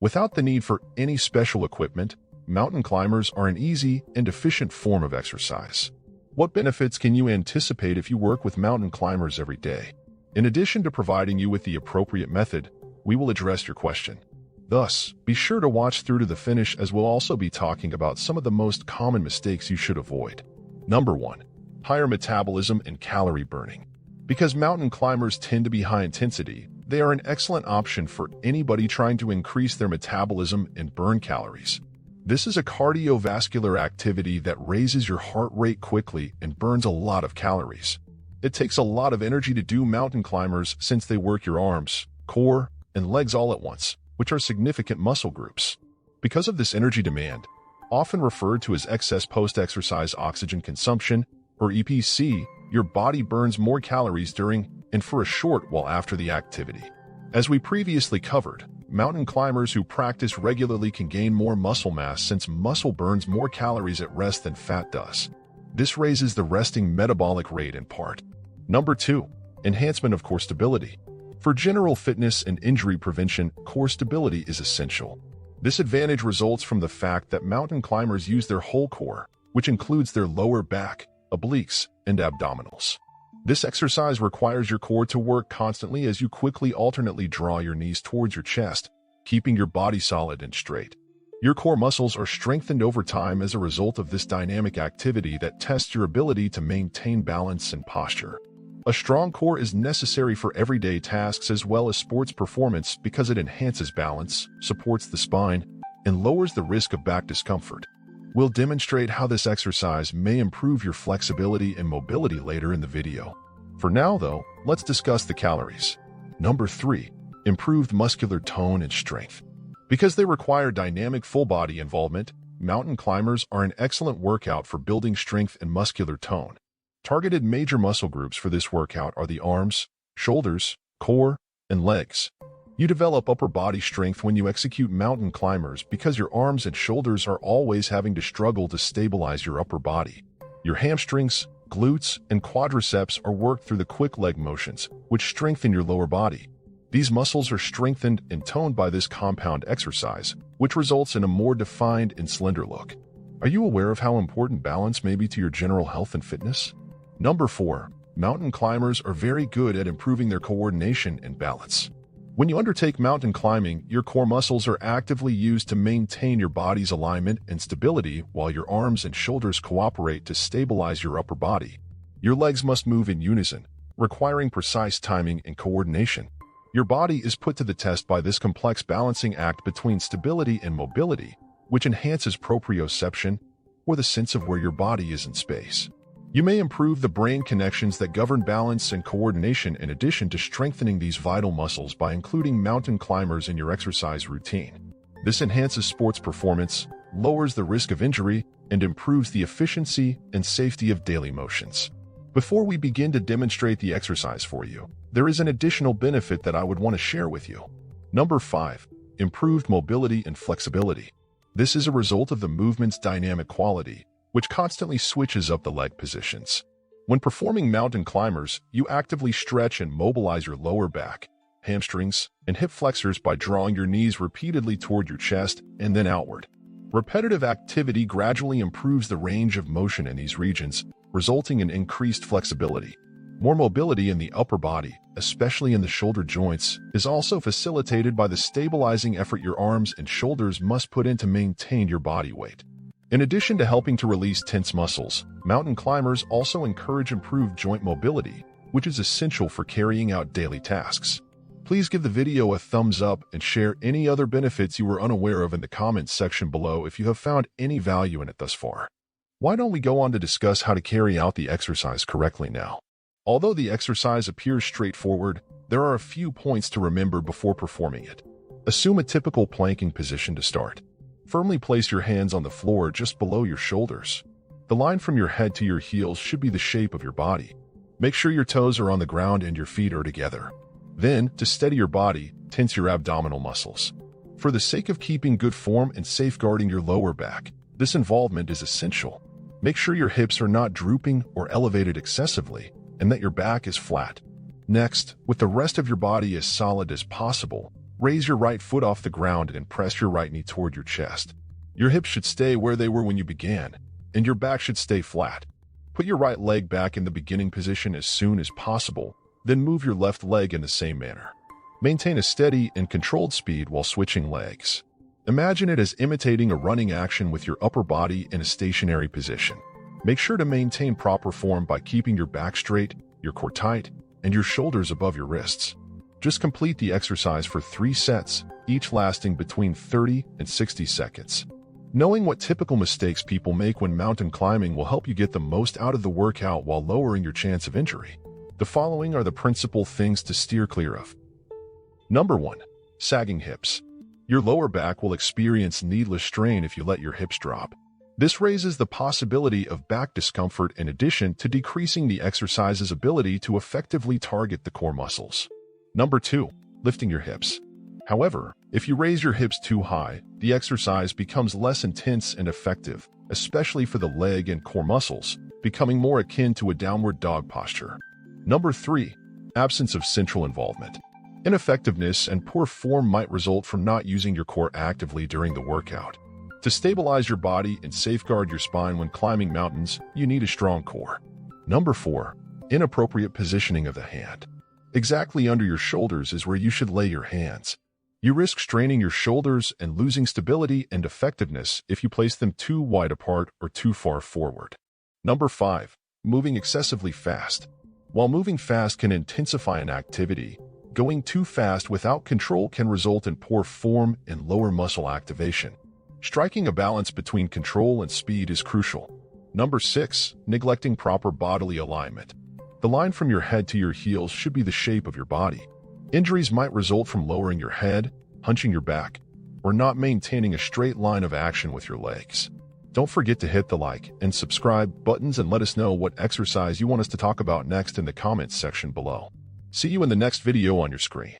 Without the need for any special equipment, mountain climbers are an easy and efficient form of exercise. What benefits can you anticipate if you work with mountain climbers every day? In addition to providing you with the appropriate method, we will address your question. Thus, be sure to watch through to the finish, as we'll also be talking about some of the most common mistakes you should avoid. Number 1. Higher metabolism and calorie burning. Because mountain climbers tend to be high intensity, they are an excellent option for anybody trying to increase their metabolism and burn calories. This is a cardiovascular activity that raises your heart rate quickly and burns a lot of calories. It takes a lot of energy to do mountain climbers since they work your arms, core, and legs all at once, which are significant muscle groups. Because of this energy demand, often referred to as excess post-exercise oxygen consumption, or EPC, your body burns more calories during and for a short while after the activity. As we previously covered, mountain climbers who practice regularly can gain more muscle mass since muscle burns more calories at rest than fat does. This raises the resting metabolic rate in part. Number 2. Enhancement of core stability. For general fitness and injury prevention, core stability is essential. This advantage results from the fact that mountain climbers use their whole core, which includes their lower back, obliques, and abdominals. This exercise requires your core to work constantly as you quickly alternately draw your knees towards your chest, keeping your body solid and straight. Your core muscles are strengthened over time as a result of this dynamic activity that tests your ability to maintain balance and posture. A strong core is necessary for everyday tasks as well as sports performance because it enhances balance, supports the spine, and lowers the risk of back discomfort. We'll demonstrate how this exercise may improve your flexibility and mobility later in the video. For now, though, let's discuss the calories. Number 3. Improved muscular tone and strength. Because they require dynamic full-body involvement, mountain climbers are an excellent workout for building strength and muscular tone. Targeted major muscle groups for this workout are the arms, shoulders, core, and legs. You develop upper body strength when you execute mountain climbers because your arms and shoulders are always having to struggle to stabilize your upper body. Your hamstrings, glutes, and quadriceps are worked through the quick leg motions, which strengthen your lower body. These muscles are strengthened and toned by this compound exercise, which results in a more defined and slender look. Are you aware of how important balance may be to your general health and fitness? Number 4. Mountain climbers are very good at improving their coordination and balance. When you undertake mountain climbing, your core muscles are actively used to maintain your body's alignment and stability while your arms and shoulders cooperate to stabilize your upper body. Your legs must move in unison, requiring precise timing and coordination. Your body is put to the test by this complex balancing act between stability and mobility, which enhances proprioception, or the sense of where your body is in space. You may improve the brain connections that govern balance and coordination in addition to strengthening these vital muscles by including mountain climbers in your exercise routine. This enhances sports performance, lowers the risk of injury, and improves the efficiency and safety of daily motions. Before we begin to demonstrate the exercise for you, there is an additional benefit that I would want to share with you. Number 5. Improved mobility and flexibility. This is a result of the movement's dynamic quality, which constantly switches up the leg positions. When performing mountain climbers, you actively stretch and mobilize your lower back, hamstrings, and hip flexors by drawing your knees repeatedly toward your chest and then outward. Repetitive activity gradually improves the range of motion in these regions, resulting in increased flexibility. More mobility in the upper body, especially in the shoulder joints, is also facilitated by the stabilizing effort your arms and shoulders must put in to maintain your body weight. In addition to helping to release tense muscles, mountain climbers also encourage improved joint mobility, which is essential for carrying out daily tasks. Please give the video a thumbs up and share any other benefits you were unaware of in the comments section below if you have found any value in it thus far. Why don't we go on to discuss how to carry out the exercise correctly now? Although the exercise appears straightforward, there are a few points to remember before performing it. Assume a typical planking position to start. Firmly place your hands on the floor just below your shoulders. The line from your head to your heels should be the shape of your body. Make sure your toes are on the ground and your feet are together. Then, to steady your body, tense your abdominal muscles. For the sake of keeping good form and safeguarding your lower back, this involvement is essential. Make sure your hips are not drooping or elevated excessively, and that your back is flat. Next, with the rest of your body as solid as possible, Raise your right foot off the ground and press your right knee toward your chest. Your hips should stay where they were when you began, and your back should stay flat. Put your right leg back in the beginning position as soon as possible, then move your left leg in the same manner. Maintain a steady and controlled speed while switching legs. Imagine it as imitating a running action with your upper body in a stationary position. Make sure to maintain proper form by keeping your back straight, your core tight, and your shoulders above your wrists. Just complete the exercise for 3 sets, each lasting between 30 and 60 seconds. Knowing what typical mistakes people make when mountain climbing will help you get the most out of the workout while lowering your chance of injury. The following are the principal things to steer clear of. Number 1. Sagging hips. Your lower back will experience needless strain if you let your hips drop. This raises the possibility of back discomfort in addition to decreasing the exercise's ability to effectively target the core muscles. Number 2. Lifting your hips. However, if you raise your hips too high, the exercise becomes less intense and effective, especially for the leg and core muscles, becoming more akin to a downward dog posture. Number 3. Absence of central involvement. Ineffectiveness and poor form might result from not using your core actively during the workout. To stabilize your body and safeguard your spine when climbing mountains, you need a strong core. Number 4. Inappropriate positioning of the hand. Exactly under your shoulders is where you should lay your hands. You risk straining your shoulders and losing stability and effectiveness if you place them too wide apart or too far forward. Number 5. Moving excessively fast. While moving fast can intensify an activity, going too fast without control can result in poor form and lower muscle activation. Striking a balance between control and speed is crucial. Number 6. Neglecting proper bodily alignment. The line from your head to your heels should be the shape of your body. Injuries might result from lowering your head, hunching your back, or not maintaining a straight line of action with your legs. Don't forget to hit the like and subscribe buttons and let us know what exercise you want us to talk about next in the comments section below. See you in the next video on your screen.